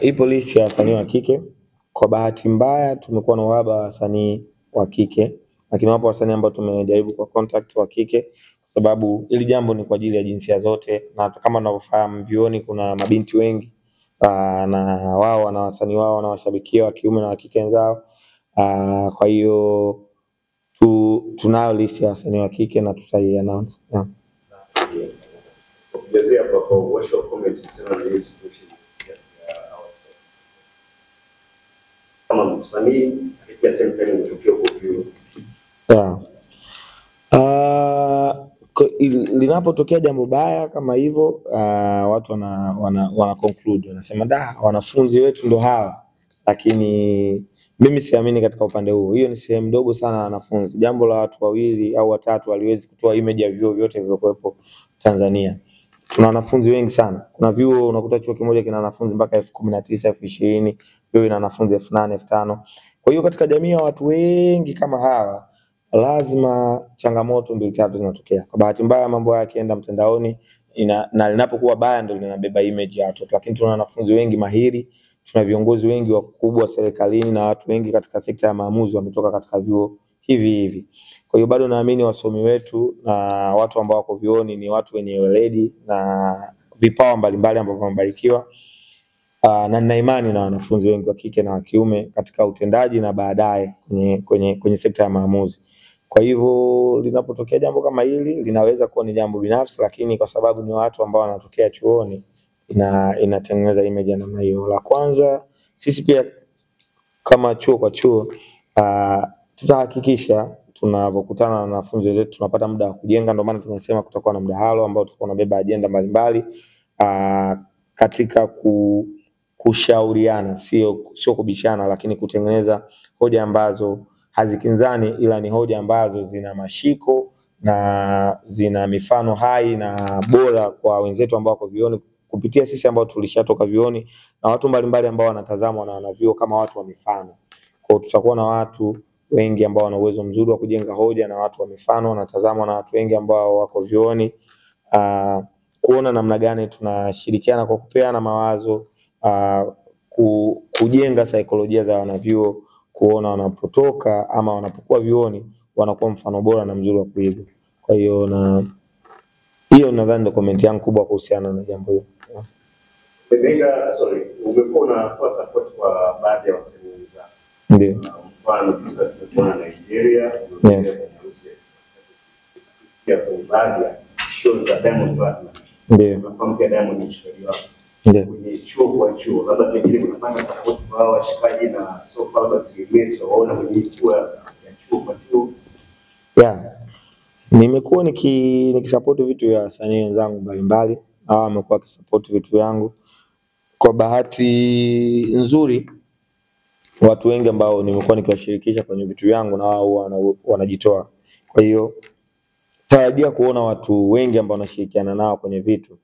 Ipo list ya wasanii wa kike. Kwa bahati mbaya tumekuwa na uhaba wa wasanii wa kike, lakini wapo wasanii ambao tumejaribu kwa contact wa kike, kwa sababu ili jambo ni kwa ajili ya jinsia zote, na kama unavyofahamu vioni kuna mabinti wengi na wao wana wasanii wao na washabikia wa kiume na wa kike wenzao. Kwa hiyo tunayo list ya wasanii wa kike na tutai announce. Kuongezea kwa washo comment kusema na hiyo situation kama msanii pia same time mtukio kwa view. Linapotokea jambo baya kama hivyo, watu wana conclude, wanasema wanafunzi wetu ndo hawa, lakini mimi siamini katika upande huo. Hiyo ni sehemu ndogo sana wanafunzi. Jambo la watu wawili au watatu waliwezi kutoa image ya vyuo vyote vilivyokuwepo Tanzania. Tuna wanafunzi wengi sana. Kuna vyuo unakuta chuo kimoja kina wanafunzi mpaka 19,000, 20,000, vyuo ina wanafunzi 8,000, 5,000. Kwa hiyo katika jamii ya watu wengi kama hawa, lazima changamoto mbili tatu zinatokea. Kwa bahati mbaya mambo yakienda mtandaoni na linapokuwa baya ndio linabeba image ya watu. Lakini tuna wanafunzi wengi mahiri, tuna viongozi wengi wakubwa serikalini na watu wengi katika sekta ya maamuzi wametoka katika vyuo hivi. Kwa hiyo bado naamini wasomi wetu na watu ambao wako vioni ni watu wenye weledi na vipawa mbalimbali ambavyo wamebarikiwa. Na nina imani na wanafunzi wengi wa kike na wa kiume katika utendaji na baadaye kwenye sekta ya maamuzi. Kwa hivyo linapotokea jambo kama hili linaweza kuwa ni jambo binafsi, lakini kwa sababu ni watu ambao wanatokea chuoni inatengeneza image ya namna hiyo. La kwanza, sisi pia kama chuo kwa chuo tutahakikisha tunavokutana na wanafunzi wetu tunapata muda wa kujenga. Ndio maana tunasema kutakuwa na mdahalo ambao tutakuwa tunabeba agenda mbalimbali katika kushauriana, sio kubishana, lakini kutengeneza hoja ambazo hazikinzani, ila ni hoja ambazo zina mashiko na zina mifano hai na bora kwa wenzetu ambao wako vioni, kupitia sisi ambao tulishatoka vioni na watu mbalimbali ambao wanatazamwa na wanavyuo kama watu wa mifano. Kwa tutakuwa na watu wengi ambao wana uwezo mzuri wa kujenga hoja na watu wa mifano wanatazamwa na watu wengi ambao wako vioni, kuona namna gani tunashirikiana kwa kupeana mawazo, kujenga saikolojia za wanavyuo, kuona wanapotoka ama wanapokuwa vioni wanakuwa mfano bora na mzuri wa kuiga. Kwa hiyo nadhani ndio comment yangu kubwa kuhusiana na jambo hilo. Benga, umekuwa unatoa support kwa baadhi ya wasanii wenzako. Ndio. Mfano kisa tumeona Nigeria, ya baadhi ya shows za Diamond Platnumz. Ndio. Nafahamu Diamond ni mshikaji wako. Ndio. Kwenye chuo kwa chuo, labda pengine unapata support kwa hao washikaji na so far labda teammates waona kwenye chuo ya chuo kwa chuo. Nimekuwa nikisupport vitu vya wasanii wenzangu mbalimbali, hao wamekuwa wakisupport vitu vyangu. Kwa bahati nzuri watu wengi ambao nimekuwa nikiwashirikisha kwenye vitu vyangu na wao wanajitoa. Kwa hiyo tarajia kuona watu wengi ambao wanashirikiana nao kwenye vitu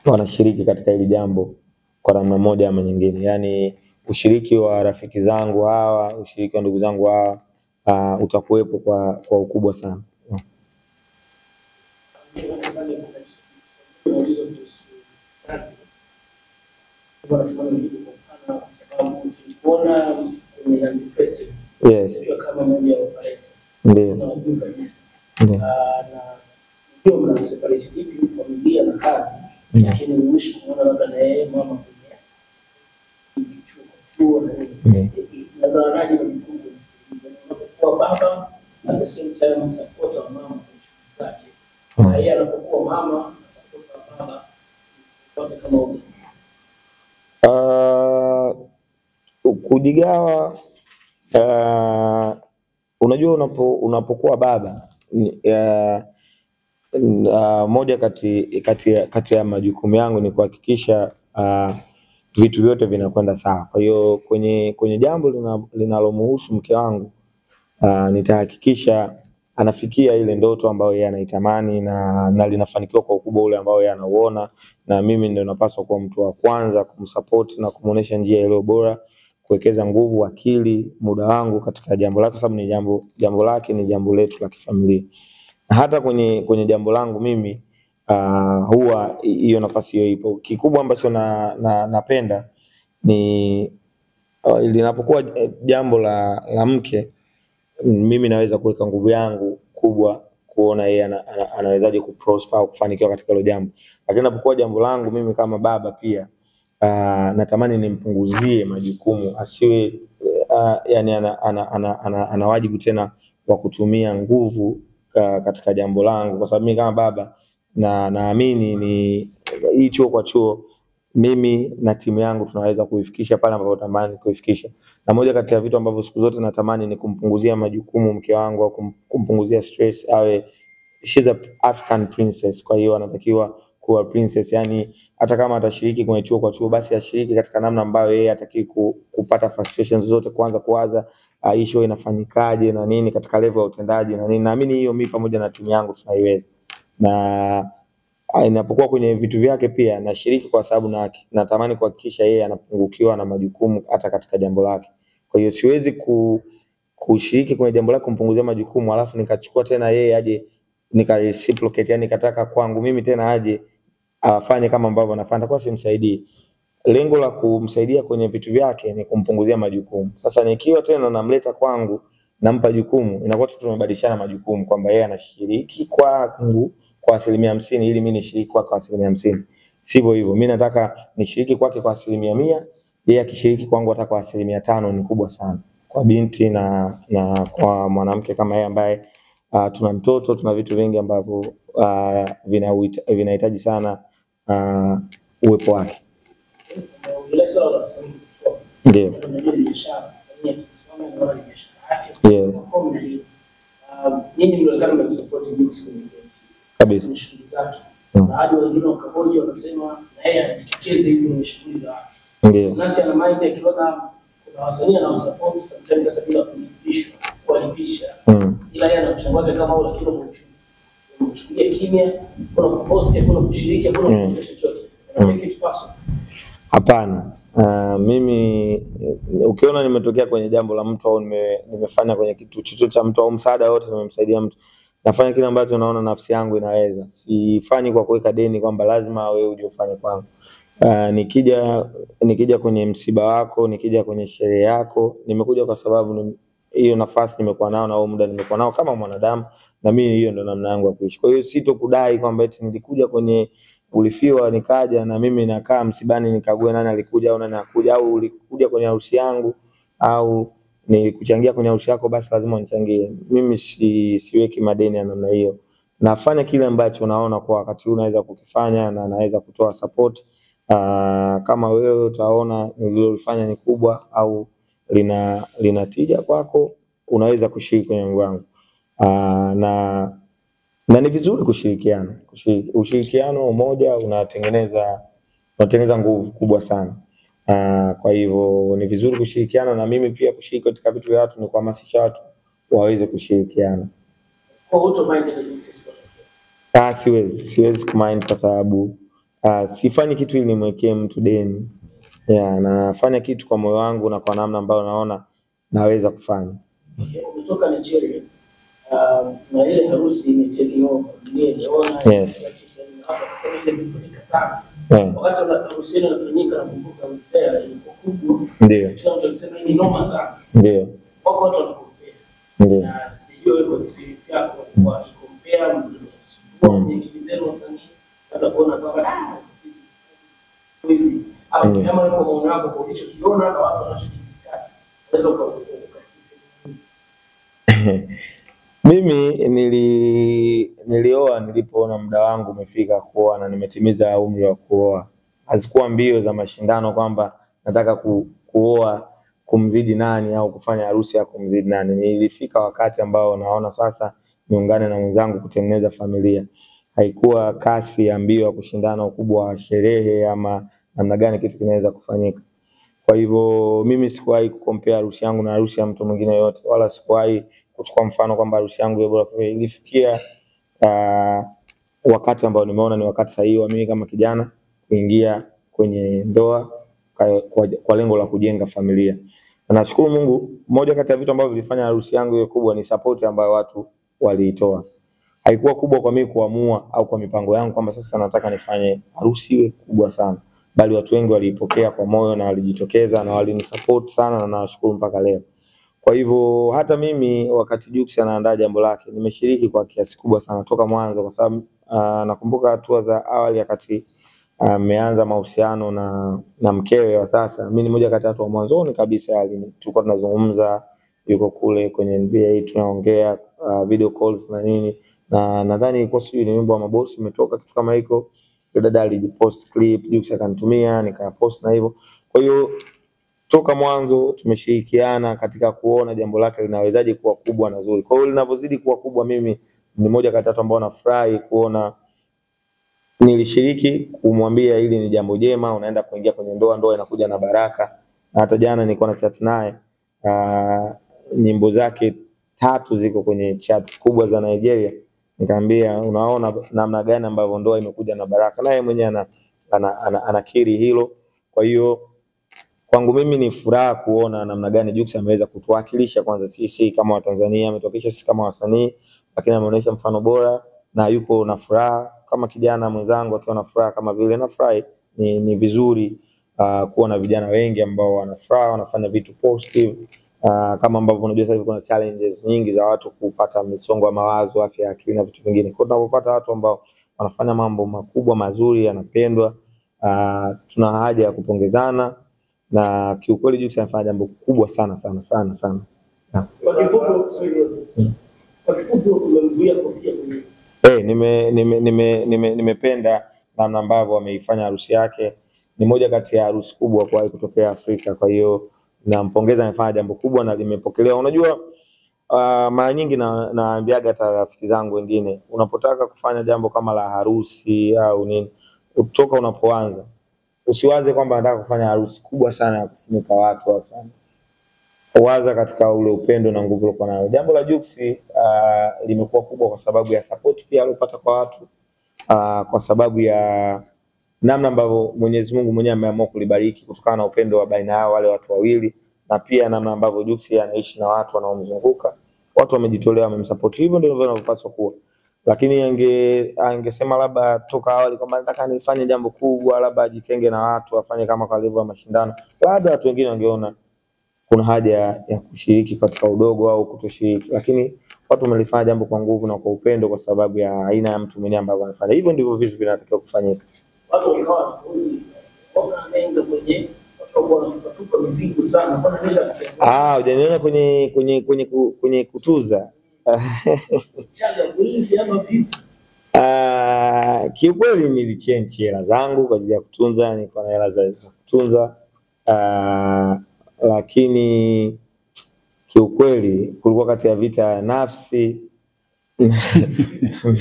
wanashiriki katika hili jambo kwa namna moja ama nyingine. Yaani ushiriki wa rafiki zangu hawa, ushiriki wa ndugu zangu hawa utakuwepo kwa ukubwa sana. Yes. Ndio. Ndio mna separate vipi familia na kazi, lakini mwisho kuona labda na yeye mama kwenye chuo na nadhani ni mkubwa kwa baba at the same time support wa mama kwa zake. Na yeye anapokuwa mama na support wa baba kwa kama kujigawa. Unajua unapokuwa baba moja kati ya majukumu yangu ni kuhakikisha vitu vyote vinakwenda sawa. Kwa hiyo kwenye jambo linalomhusu mke wangu nitahakikisha anafikia ile ndoto ambayo yeye anaitamani na linafanikiwa kwa ukubwa ule ambao yeye anauona, na mimi ndio napaswa kuwa mtu wa kwanza kumsupport na kumuonesha njia ile bora, kuwekeza nguvu, akili, muda wangu katika jambo lake, sababu ni jambo lake, ni jambo letu la kifamilia. Hata kwenye jambo langu mimi huwa hiyo nafasi hiyo ipo. Kikubwa ambacho napenda ni linapokuwa jambo la mke, mimi naweza kuweka nguvu yangu kubwa kuona yeye anawezaje kuprosper au kufanikiwa katika hilo jambo. Lakini inapokuwa jambo langu mimi kama baba pia, natamani nimpunguzie majukumu, asiwe yani ana wajibu tena wa kutumia nguvu katika jambo langu, kwa sababu mimi kama baba naamini ni hii chuo kwa chuo mimi na timu yangu tunaweza kuifikisha pale ambapo natamani kuifikisha. Na moja kati ya vitu ambavyo siku zote natamani ni kumpunguzia majukumu mke wangu au kumpunguzia stress. Awe she's a African princess, kwa hiyo anatakiwa kuwa princess, yani hata kama atashiriki kwenye chuo kwa chuo basi ashiriki katika namna ambayo yeye hataki kupata frustrations zote, kuanza kuwaza hii show inafanyikaje na nini katika level ya utendaji na nini. Naamini hiyo mimi pamoja na timu yangu tunaiweza, na inapokuwa kwenye vitu vyake pia nashiriki kwa sababu natamani kuhakikisha yeye anapungukiwa na majukumu hata katika jambo lake. Kwa hiyo siwezi kushiriki kwenye jambo lake kumpunguzia majukumu alafu nikachukua tena yeye aje nika reciprocate, yani nikataka kwangu mimi tena aje afanye kama ambavyo anafanya, kwa simsaidii. Lengo la kumsaidia kwenye vitu vyake ni kumpunguzia majukumu. Sasa nikiwa tena namleta kwangu nampa jukumu, inakuwa tumebadilishana majukumu kwamba yeye anashiriki kwangu kwa 50% ili mimi nishiriki kwa 50%. Sivyo hivyo. Mimi nataka nishiriki kwake kwa 100%, yeye akishiriki kwangu hata kwa 5%. Ni kubwa sana kwa binti na kwa mwanamke kama yeye ambaye tuna mtoto, tuna vitu vingi ambavyo vinahitaji sana uwepo wake. Ndio. Yes. Nyinyi mnaonekana mnamsupport Jux kwenye kabisa shughuli zake. Baadhi wengine wakahoji wakasema na yeye anajitokeza hivi kwenye shughuli za watu. Ndio. Nasi ana mind akiona kuna wasanii anawasupport sometimes hata bila kulipishwa, kulipisha. Ila yeye anachanganya kama au lakini mchukulia kimya, kuna kupost, kuna kushiriki, kuna kufanya chochote. Take it personal. Hapana. Mimi ukiona nimetokea kwenye jambo la mtu au nimefanya kwenye kitu chochote cha mtu au msaada wote nimemsaidia mtu, nafanya kile ambacho naona nafsi yangu inaweza. Sifanyi kwa kuweka deni kwamba lazima wewe uje ufanye kwangu. Nikija kwenye msiba wako, nikija kwenye sherehe yako, nimekuja kwa sababu hiyo nafasi nimekuwa nao na huo muda nimekuwa nao kama mwanadamu, na mimi hiyo ndio namna yangu ya kuishi. Kwa hiyo sitokudai kwamba eti nilikuja kwenye ulifiwa nikaja na mimi nakaa msibani nikague nani alikuja au nani hakuja, au ulikuja kwenye harusi yangu au ni kuchangia kwenye harusi yako basi lazima unichangie. Mimi siweki madeni ya namna hiyo. Nafanya kile ambacho naona kwa wakati huu naweza kukifanya na naweza kutoa support. Kama wewe utaona nililofanya ni kubwa au lina tija kwako, unaweza kushiriki kwenye mwangu. Na ni vizuri kushirikiana. Ushirikiano, umoja unatengeneza nguvu kubwa sana. Kwa hivyo ni vizuri kushirikiana, na mimi pia kushiriki katika vitu vya watu ni kuhamasisha watu waweze kushirikiana. Kwa hiyo mind siwezi kumind kwa sababu sifanyi kitu ili nimwekee mtu deni. Nafanya kitu kwa moyo wangu na kwa namna ambayo naona naweza kufanya. Kutoka Nigeria na ile harusi imetake over dunia inaona. Yes. Hapa sasa ile imefunika sana. Wakati harusi inafanyika na kumbuka Australia ilikuwa kubwa. Ndio. Kila mtu alisema ni noma sana. Ndio. Wako watu wanakompea. Ndio. Na sijui wewe experience yako kwa kukompea mtu mwenye kizeno wasanii hata kuona kwamba hivi au kama yuko maono yako kwa hicho kiona na watu wanachokidiscuss unaweza ukakisema. Mimi nilioa nilipoona muda wangu umefika kuoa na nimetimiza umri wa kuoa. Hazikuwa mbio za mashindano kwamba nataka kuoa kumzidi nani au kufanya harusi ya kumzidi nani. Nilifika wakati ambao naona sasa niungane na mwenzangu kutengeneza familia. Haikuwa kasi ya mbio ya kushindana ukubwa wa sherehe ama namna gani kitu kinaweza kufanyika. Kwa hivyo mimi sikuwahi kukompea harusi yangu na harusi ya mtu mwingine yote, wala sikuwahi kuchukua mfano kwamba harusi yangu bora. Ilifikia wakati ambao nimeona ni wakati sahihi wa mimi kama kijana kuingia kwenye ndoa kwa lengo la kujenga familia. Na nashukuru Mungu, moja kati ya vitu ambavyo vilifanya harusi yangu iwe kubwa ni support ambayo watu waliitoa. Haikuwa kubwa kwa mimi kuamua au kwa mipango yangu kwamba sasa nataka nifanye harusi iwe kubwa sana. bali watu wengi waliipokea kwa moyo na walijitokeza na walinisupport sana na nawashukuru mpaka leo. Kwa hivyo hata mimi wakati Jux anaandaa jambo lake nimeshiriki kwa kiasi kubwa sana toka mwanzo, kwa sababu nakumbuka hatua za awali wakati ameanza mahusiano na mkewe wa sasa. Mimi ni mmoja kati ya watu wa mwanzoni kabisa, tulikuwa tunazungumza, yuko kule kwenye NBA tunaongea video calls na nini, na nadhani ilikuwa sijui ni wimbo wa Mabosi umetoka kitu kama hiko, dada alipost clip Jux akanitumia nikapost na hivyo. Kwa hiyo toka mwanzo tumeshirikiana katika kuona jambo lake linawezaje kuwa kubwa na zuri. Kwa hiyo linavyozidi kuwa kubwa, mimi ni mmoja kati ya watu ambao nafurahi kuona nilishiriki kumwambia hili ni jambo jema, unaenda kuingia kwenye ndoa inakuja na baraka. Na hata jana nilikuwa na chat naye, nyimbo zake 3 ziko kwenye chat kubwa za Nigeria. Nikamwambia unaona namna gani ambavyo ndoa imekuja na baraka, naye mwenyewe anakiri hilo. Kwa hiyo kwangu mimi ni furaha kuona namna gani Jux ameweza kutuwakilisha kwanza sisi kama Watanzania, ametuwakilisha sisi kama wasanii, lakini ameonyesha mfano bora na yuko na furaha kama kijana mwenzangu akiwa na furaha kama vile nafurahi. Ni vizuri kuona vijana wengi ambao wana furaha, wanafanya vitu positive, kama ambavyo unajua sasa hivi kuna challenges nyingi za watu kupata misongo ya mawazo, afya ya akili na vitu vingine. Kwa tunapopata watu ambao wanafanya mambo makubwa mazuri yanapendwa, tuna haja ya kupongezana, na kiukweli Jux anafanya jambo kubwa sana sana sana sana. Kwa kifupi umemvuia kofia kwenye nimependa namna ambavyo ameifanya harusi yake. Ni moja kati ya harusi kubwa kwa kutokea Afrika. Kwa hiyo nampongeza, amefanya jambo kubwa na limepokelewa. Unajua mara nyingi naambiaga hata rafiki zangu wengine, unapotaka kufanya jambo kama la harusi au nini, kutoka unapoanza usiwaze kwamba nataka kufanya harusi kubwa sana ya kufunika watu au sana. Waza katika ule upendo na nguvu uliokuwa nayo. Jambo la Jux limekuwa kubwa kwa sababu ya support pia aliyopata kwa watu, kwa sababu ya namna ambavyo Mwenyezi Mungu mwenyewe ameamua kulibariki kutokana na upendo wa baina yao wale watu wawili, na pia namna ambavyo Jux anaishi na watu wanaomzunguka. Watu wamejitolea, wamemsupport. Hivyo ndio vinavyopaswa kuwa. Lakini angesema labda toka awali kwamba nataka nifanye jambo kubwa, labda ajitenge na watu, afanye kama kwa level ya mashindano, labda watu wengine wangeona kuna haja ya kushiriki katika udogo au kutoshiriki. Lakini watu wamelifanya jambo kwa nguvu na kwa upendo kwa sababu ya aina ya mtu mwenyewe ambaye anafanya. Hivyo ndivyo vitu vinatakiwa kufanyika. watu wakawa ona amenga kwenye watu wanatupa mizigo sana. Mbona nenda hujaniona kwenye kutuza. chaga mwingi ama vipi? Kiukweli nilichange hela zangu kwa ajili ya kutunza, nilikuwa na hela za kutunza. Lakini kiukweli kulikuwa kati ya vita ya nafsi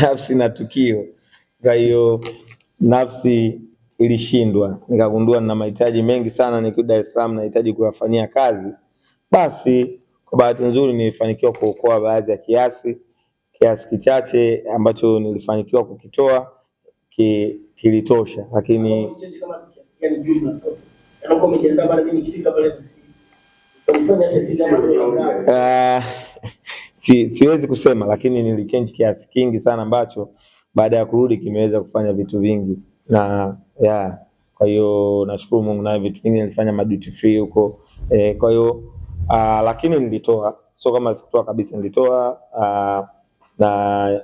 nafsi na tukio. Kwa hiyo nafsi ilishindwa, nikagundua nina mahitaji mengi sana nikiwa Dar es Salaam, nahitaji kuyafanyia kazi. Basi kwa bahati nzuri nilifanikiwa kuokoa baadhi ya kiasi kichache ambacho nilifanikiwa kukitoa kilitosha. Lakini kama kiasi gani jumla mtoto anakuwa amejiandaa bado, mimi nikifika pale nifanye hata siwezi kusema, lakini nilichange kiasi kingi sana ambacho baada ya kurudi kimeweza kufanya vitu vingi. Na kwa hiyo nashukuru Mungu, na vitu vingi nilifanya duty free huko. Kwa hiyo lakini nilitoa, sio kama sikutoa kabisa, nilitoa na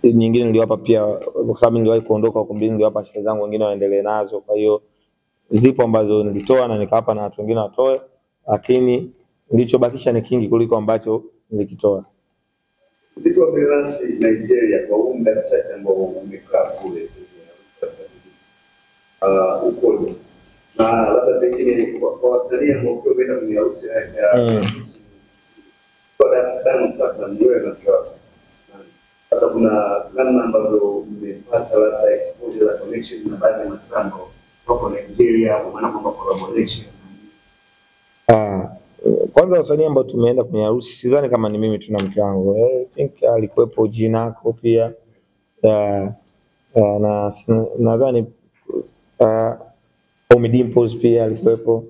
nyingine niliwapa pia, kwa sababu niliwahi kuondoka huko mbili, niliwapa shehe zangu wengine waendelee nazo. Kwa hiyo zipo ambazo nilitoa na nikawapa na watu wengine watoe, lakini nilichobakisha ni kingi kuliko ambacho nilikitoa. Muziki wa Berasi Nigeria kwa muda mchache ambao umekaa kule ukoje? Na labda pengine kwa wasanii ambao wameenda kwenye harusi kwa Diamond Platnumz ndio anafiwa. Hata kuna namna ambavyo umepata labda exposure la connection na baadhi ya mastambo kwa Nigeria, kwa maana kwamba collaboration. Kwanza wasanii ambao tumeenda kwenye harusi sidhani kama ni mimi tuna mke wangu. I think alikuwepo Jinako pia. Na nadhani Ommy Dimpoz pia alikuwepo.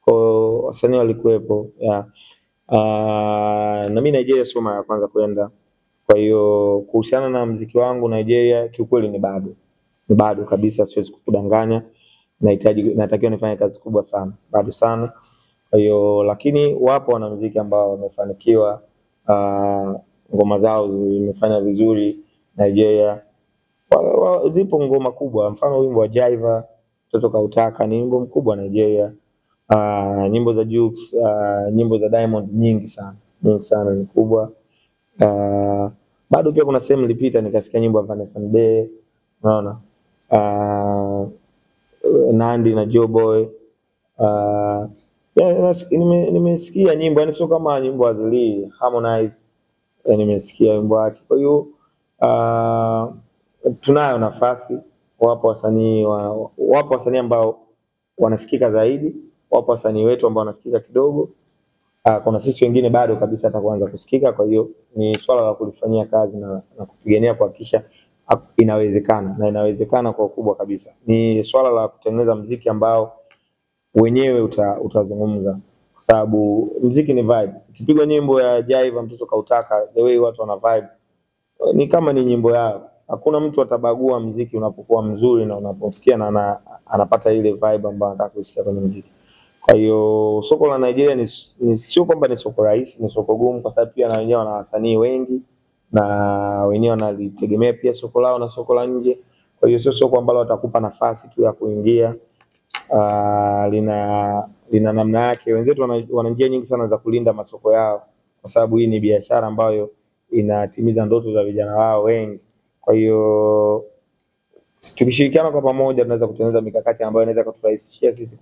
Kwa wasanii walikuwepo. Na mimi Nigeria sio mara ya kwanza kwenda. Kwa hiyo kuhusiana na muziki wangu Nigeria kiukweli ni bado kabisa, siwezi kukudanganya. natakiwa nifanye kazi kubwa sana, bado sana. Kwa hiyo lakini wapo wanamuziki ambao wamefanikiwa, ngoma zao zimefanya vizuri Nigeria. Zipo ngoma kubwa, mfano wimbo wa Jaiva Mtoto Kautaka ni wimbo mkubwa Nigeria. Nyimbo za Jux, nyimbo za Diamond nyingi sana ni kubwa. Bado pia kuna sehemu nilipita nikasikia nyimbo ya Vanessa Mdee, unaona, Nandy na Joe Boy. Nimesikia nyimbo, yani sio kama nyimbo Azili, Harmonize, nimesikia wimbo wake. Kwa hiyo tunayo nafasi, wapo wasanii ambao wanasikika zaidi, wapo wasanii wetu ambao wanasikika kidogo. Kuna sisi wengine bado kabisa hata kuanza kusikika. Kwa hiyo ni swala la kulifanyia kazi na kupigania kuhakikisha inawezekana, na inawezekana kwa ukubwa kabisa. Ni swala la kutengeneza muziki ambao wenyewe utazungumza, kwa sababu muziki ni vibe. Ukipigwa nyimbo ya Jaiva Mtoto Kautaka, the way watu wana vibe, ni kama ni nyimbo yao. Hakuna mtu atabagua muziki unapokuwa mzuri na unapofikia na anapata ile vibe ambayo anataka kusikia kwenye muziki. Kwa hiyo soko la Nigeria ni sio kwamba ni soko rahisi, ni soko gumu, kwa sababu pia na wenyewe wana wasanii wengi na wenyewe wanalitegemea pia soko lao na soko la nje. Kwa hiyo sio soko ambalo watakupa nafasi tu ya kuingia. Lina namna yake. Wenzetu wana njia nyingi sana za kulinda masoko yao, kwa sababu hii ni biashara ambayo inatimiza ndoto za vijana wao wengi. Kwa hiyo tukishirikiana kwa pamoja tunaweza kutengeneza mikakati ambayo inaweza kuturahisishia sisi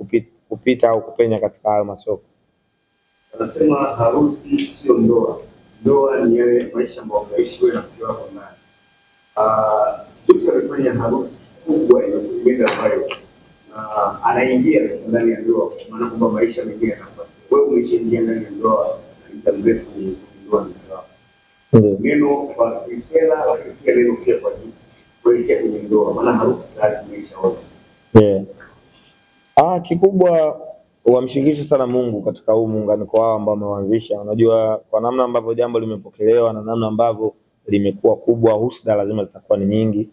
kupita au kupenya katika hayo masoko. Anasema harusi sio ndoa. Ndoa ni yale maisha ambayo unaishi wewe na mke wako ndani. Jux amefanya harusi kubwa inayotegemea ambayo anaingia sasa ndani ya ndoa, maana kwamba maisha mengine yanafuatia. Wewe umeshaingia ndani ya ndoa muda mrefu kwenye ndoa na wako. Neno kwa Priscilla afikia neno pia kwa Jux kuelekea kwenye ndoa, maana harusi tayari imeshaona. Kikubwa wamshirikishe sana Mungu katika huu muunganiko wao ambao wameanzisha. Unajua kwa namna ambavyo jambo limepokelewa na namna ambavyo limekuwa kubwa, husda lazima zitakuwa ni nyingi,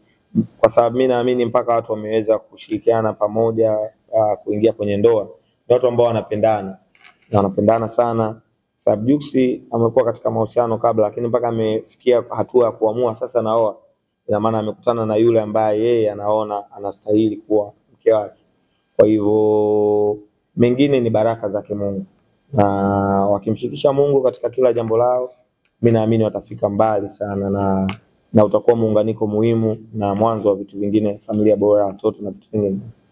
kwa sababu mimi naamini mpaka watu wameweza kushirikiana pamoja kuingia kwenye ndoa ni watu ambao wanapendana na wanapendana sana. Sababu Jux amekuwa katika mahusiano kabla, lakini mpaka amefikia hatua ya kuamua sasa naoa, ina maana amekutana na yule ambaye yeye anaona anastahili kuwa mke wake. Kwa hivyo mengine ni baraka zake Mungu, na wakimshirikisha Mungu katika kila jambo lao, mimi naamini watafika mbali sana, na utakuwa muunganiko muhimu na mwanzo wa vitu vingine, familia bora, watoto na vitu vingine.